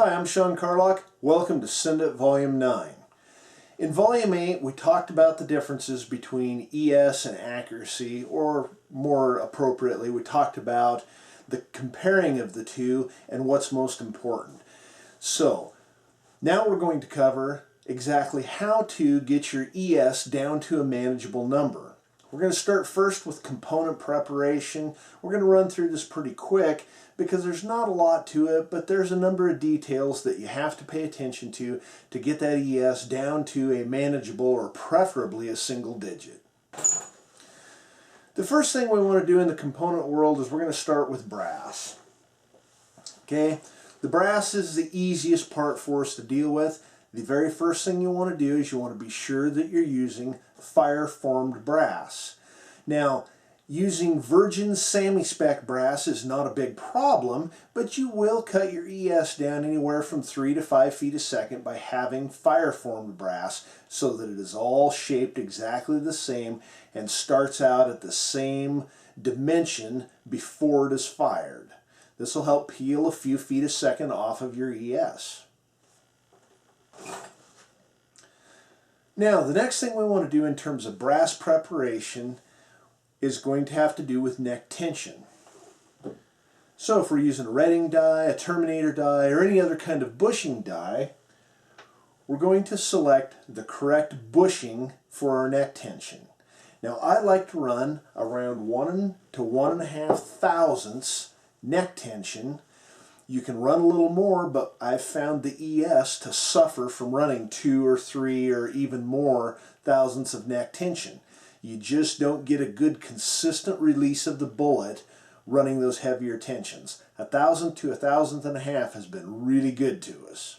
Hi, I'm Sean Carlock. Welcome to Send It Volume 9. In Volume 8, we talked about the differences between ES and accuracy, or more appropriately, we talked about the comparing of the two and what's most important. So, now we're going to cover exactly how to get your ES down to a manageable number. We're going to start first with component preparation. We're going to run through this pretty quick because there's not a lot to it, but there's a number of details that you have to pay attention to get that ES down to a manageable or preferably a single digit. The first thing we want to do in the component world is we're going to start with brass. Okay, the brass is the easiest part for us to deal with. The very first thing you want to do is you want to be sure that you're using fire-formed brass. Now, using virgin semi-spec brass is not a big problem, but you will cut your ES down anywhere from 3 to 5 feet a second by having fire-formed brass so that it is all shaped exactly the same and starts out at the same dimension before it is fired. This will help peel a few feet a second off of your ES. Now, the next thing we want to do in terms of brass preparation is going to have to do with neck tension. So if we're using a Redding die, a Terminator die, or any other kind of bushing die, we're going to select the correct bushing for our neck tension. Now, I like to run around 1 to 1.5 thousandths neck tension. You can run a little more, but I've found the ES to suffer from running 2 or 3 or even more thousandths of neck tension. You just don't get a good consistent release of the bullet running those heavier tensions. 1,000 to 1,000th and a half has been really good to us.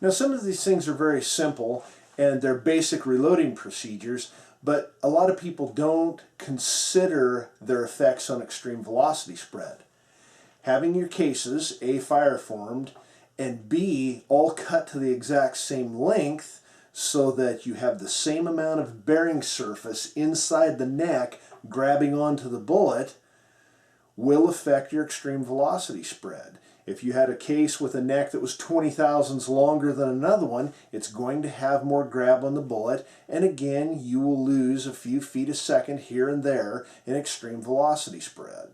Now, some of these things are very simple and they're basic reloading procedures, but a lot of people don't consider their effects on extreme velocity spread. Having your cases, A, fire-formed, and B, all cut to the exact same length so that you have the same amount of bearing surface inside the neck grabbing onto the bullet will affect your extreme velocity spread. If you had a case with a neck that was 20 thousandths longer than another one, it's going to have more grab on the bullet, and again, you will lose a few feet a second here and there in extreme velocity spread.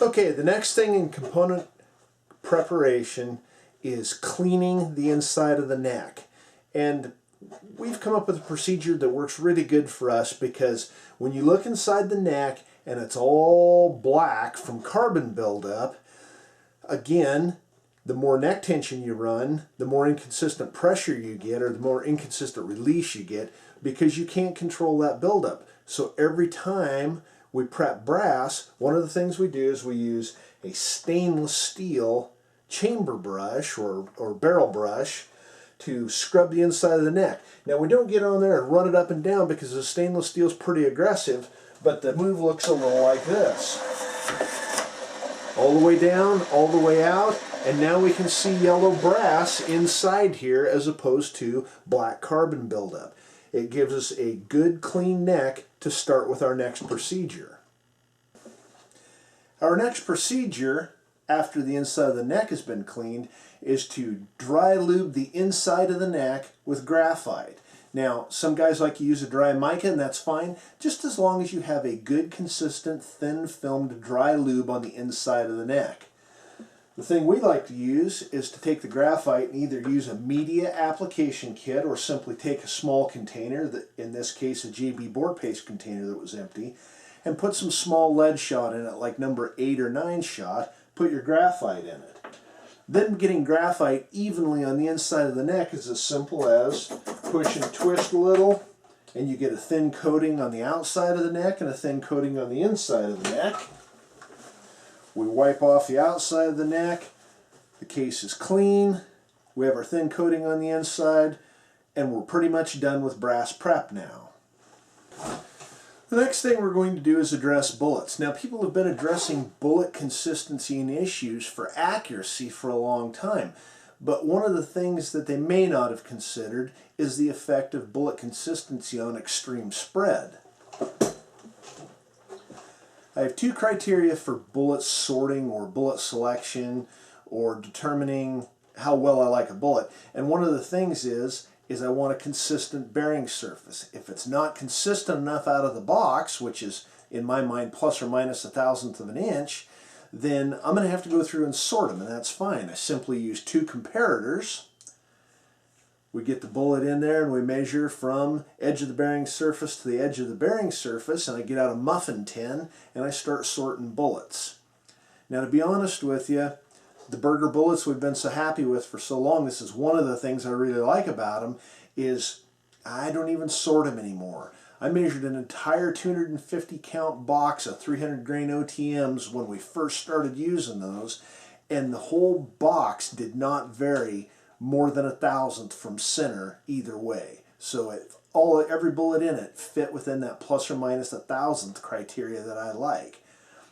Okay, the next thing in component preparation is cleaning the inside of the neck. And we've come up with a procedure that works really good for us because when you look inside the neck and it's all black from carbon buildup, again, the more neck tension you run, the more inconsistent pressure you get or the more inconsistent release you get because you can't control that buildup. So every time we prep brass, one of the things we do is we use a stainless steel chamber brush or barrel brush to scrub the inside of the neck. Now, we don't get on there and run it up and down because the stainless steel is pretty aggressive, but the move looks a little like this. All the way down, all the way out, and now we can see yellow brass inside here as opposed to black carbon buildup. It gives us a good clean neck to start with our next procedure. Our next procedure, after the inside of the neck has been cleaned, is to dry lube the inside of the neck with graphite. Now, some guys like to use a dry mica, and that's fine, just as long as you have a good, consistent, thin-filmed dry lube on the inside of the neck. The thing we like to use is to take the graphite and either use a media application kit or simply take a small container, that, in this case a JB board paste container that was empty, and put some small lead shot in it, like number 8 or 9 shot, put your graphite in it. Then getting graphite evenly on the inside of the neck is as simple as push and twist a little, and you get a thin coating on the outside of the neck and a thin coating on the inside of the neck. We wipe off the outside of the neck, the case is clean, we have our thin coating on the inside, and we're pretty much done with brass prep now. The next thing we're going to do is address bullets. Now, people have been addressing bullet consistency and issues for accuracy for a long time, but one of the things that they may not have considered is the effect of bullet consistency on extreme spread. I have two criteria for bullet sorting or bullet selection or determining how well I like a bullet. And one of the things is I want a consistent bearing surface. If it's not consistent enough out of the box, which is in my mind plus or minus 1/1000 of an inch, then I'm going to have to go through and sort them, and that's fine. I simply use two comparators. We get the bullet in there and we measure from edge of the bearing surface to the edge of the bearing surface, and I get out a muffin tin and I start sorting bullets. Now, to be honest with you, the Berger bullets we've been so happy with for so long, this is one of the things I really like about them, is I don't even sort them anymore. I measured an entire 250 count box of 300 grain OTMs when we first started using those, and the whole box did not vary more than 1/1000th from center either way. So every bullet in it fit within that plus or minus 1/1000th criteria that I like.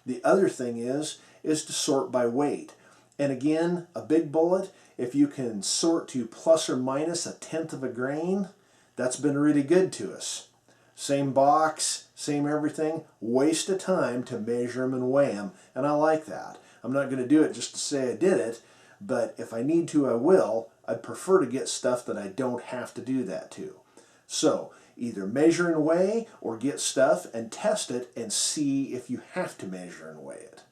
The other thing is to sort by weight. And again, a big bullet, if you can sort to plus or minus 1/10 of a grain, that's been really good to us. Same box, same everything, waste of time to measure them and weigh them, and I like that. I'm not going to do it just to say I did it, but if I need to, I will. I'd prefer to get stuff that I don't have to do that to. So either measure and weigh, or get stuff and test it and see if you have to measure and weigh it.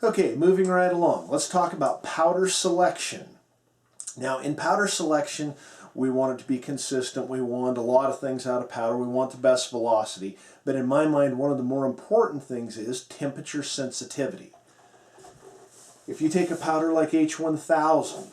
Okay, moving right along. Let's talk about powder selection. Now, in powder selection, we want it to be consistent. We want a lot of things out of powder. We want the best velocity. But in my mind, one of the more important things is temperature sensitivity. If you take a powder like H1000,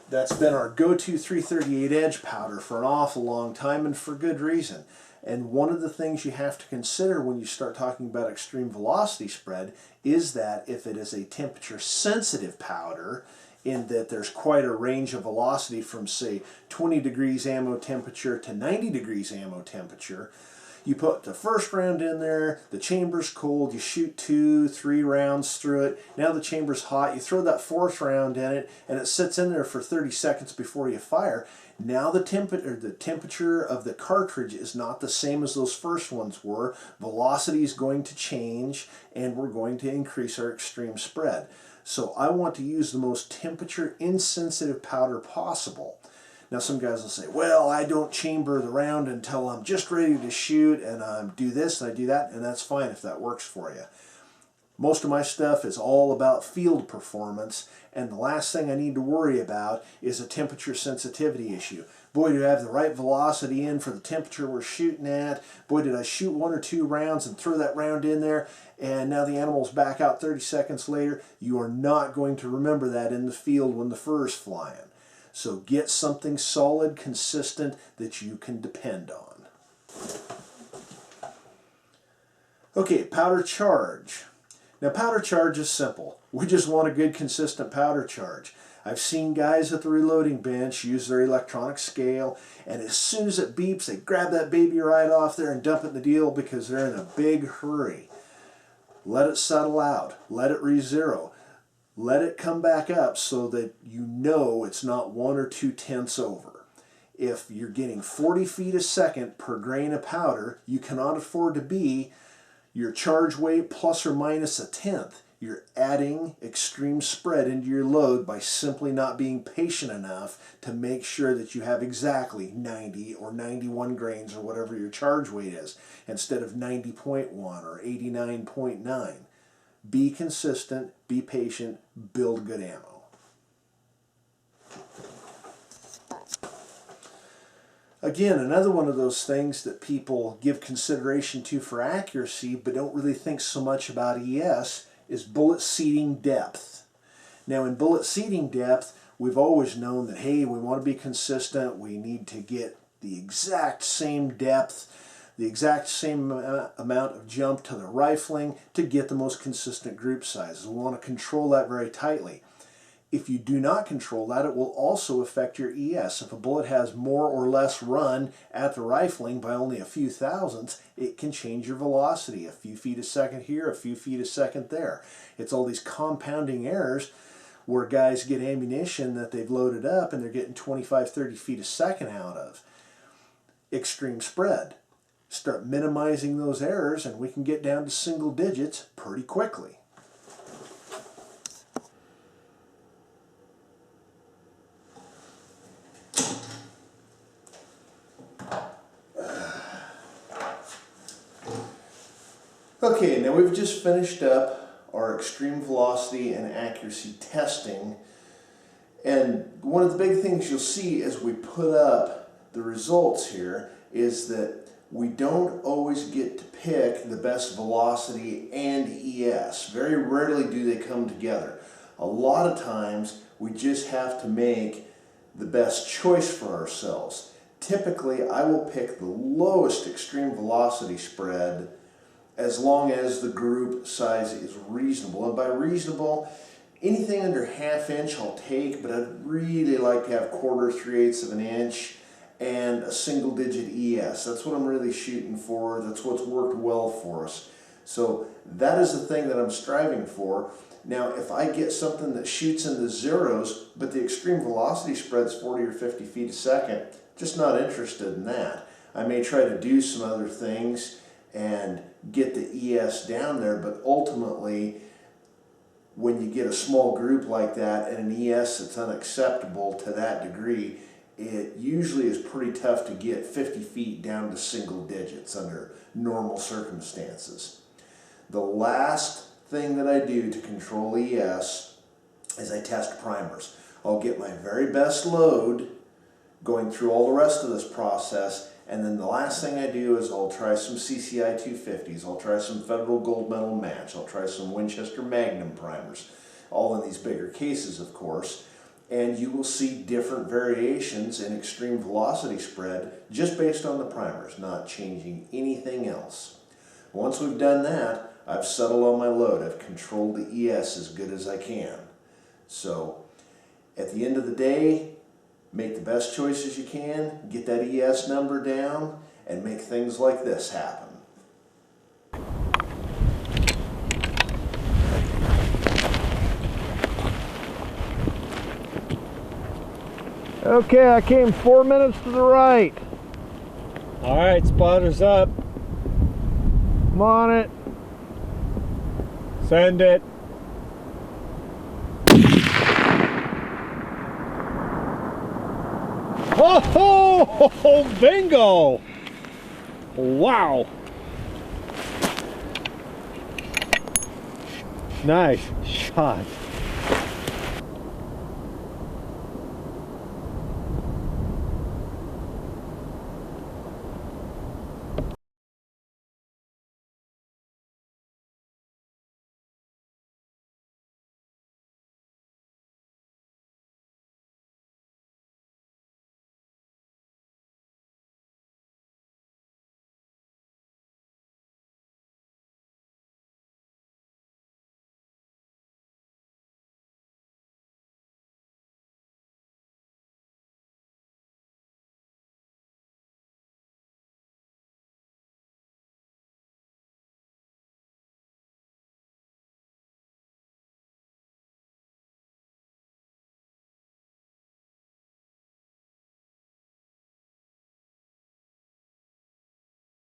that's been our go-to 338 edge powder for an awful long time, and for good reason. And one of the things you have to consider when you start talking about extreme velocity spread is that if it is a temperature sensitive powder, in that there's quite a range of velocity from, say, 20 degrees ammo temperature to 90 degrees ammo temperature, you put the first round in there, the chamber's cold, you shoot 2-3 rounds through it, now the chamber's hot, you throw that fourth round in it, and it sits in there for 30 seconds before you fire. Now the temperature of the cartridge is not the same as those first ones were. Velocity is going to change, and we're going to increase our extreme spread. So I want to use the most temperature insensitive powder possible. Now some guys will say, well, I don't chamber the round until I'm just ready to shoot, and I do this and I do that, and that's fine if that works for you. Most of my stuff is all about field performance, and the last thing I need to worry about is a temperature sensitivity issue. Boy, do I have the right velocity in for the temperature we're shooting at. Boy, did I shoot 1 or 2 rounds and throw that round in there, and now the animal's back out 30 seconds later. You are not going to remember that in the field when the fur is flying. So get something solid, consistent, that you can depend on. Okay, powder charge. Now, powder charge is simple. We just want a good, consistent powder charge. I've seen guys at the reloading bench use their electronic scale, and as soon as it beeps, they grab that baby right off there and dump it in the deal because they're in a big hurry. Let it settle out. Let it re-zero. Let it come back up so that you know it's not 1 or 2 tenths over. If you're getting 40 feet a second per grain of powder, you cannot afford to be your charge weight plus or minus 1/10. You're adding extreme spread into your load by simply not being patient enough to make sure that you have exactly 90 or 91 grains or whatever your charge weight is, instead of 90.1 or 89.9. Be consistent, be patient, build good ammo. Again, another one of those things that people give consideration to for accuracy but don't really think so much about ES is bullet seating depth. Now, in bullet seating depth, we've always known that, hey, we want to be consistent, we need to get the exact same depth, the exact same amount of jump to the rifling to get the most consistent group sizes. We want to control that very tightly. If you do not control that, it will also affect your ES. If a bullet has more or less run at the rifling by only a few thousandths, it can change your velocity. A few feet a second here, a few feet a second there. It's all these compounding errors where guys get ammunition that they've loaded up and they're getting 25, 30 feet a second out of. extreme spread. Start minimizing those errors and we can get down to single digits pretty quickly. Okay, now we've just finished up our extreme velocity and accuracy testing, and one of the big things you'll see as we put up the results here is that we don't always get to pick the best velocity and ES. Very rarely do they come together. A lot of times we just have to make the best choice for ourselves. Typically I will pick the lowest extreme velocity spread as long as the group size is reasonable. And by reasonable, anything under ½ inch I'll take, but I'd really like to have 1/4, 3/8 of an inch and a single digit ES. That's what I'm really shooting for. That's what's worked well for us. So that is the thing that I'm striving for. Now, if I get something that shoots in the zeros, but the extreme velocity spread's 40 or 50 feet a second, just not interested in that. I may try to do some other things and get the ES down there, but ultimately, when you get a small group like that and an ES that's unacceptable to that degree, it usually is pretty tough to get 50 feet down to single digits under normal circumstances. The last thing that I do to control ES is I test primers. I'll get my very best load going through all the rest of this process, and then the last thing I do is I'll try some CCI 250s, I'll try some Federal Gold Medal Match, I'll try some Winchester Magnum primers, all in these bigger cases of course, and you will see different variations in extreme velocity spread just based on the primers, not changing anything else. Once we've done that, I've settled on my load, I've controlled the ES as good as I can. So at the end of the day, make the best choices you can, get that ES number down, and make things like this happen. Okay, I came 4 minutes to the right. All right, spotter's up. I'm on it. Send it. Oh, bingo! Wow. Nice shot.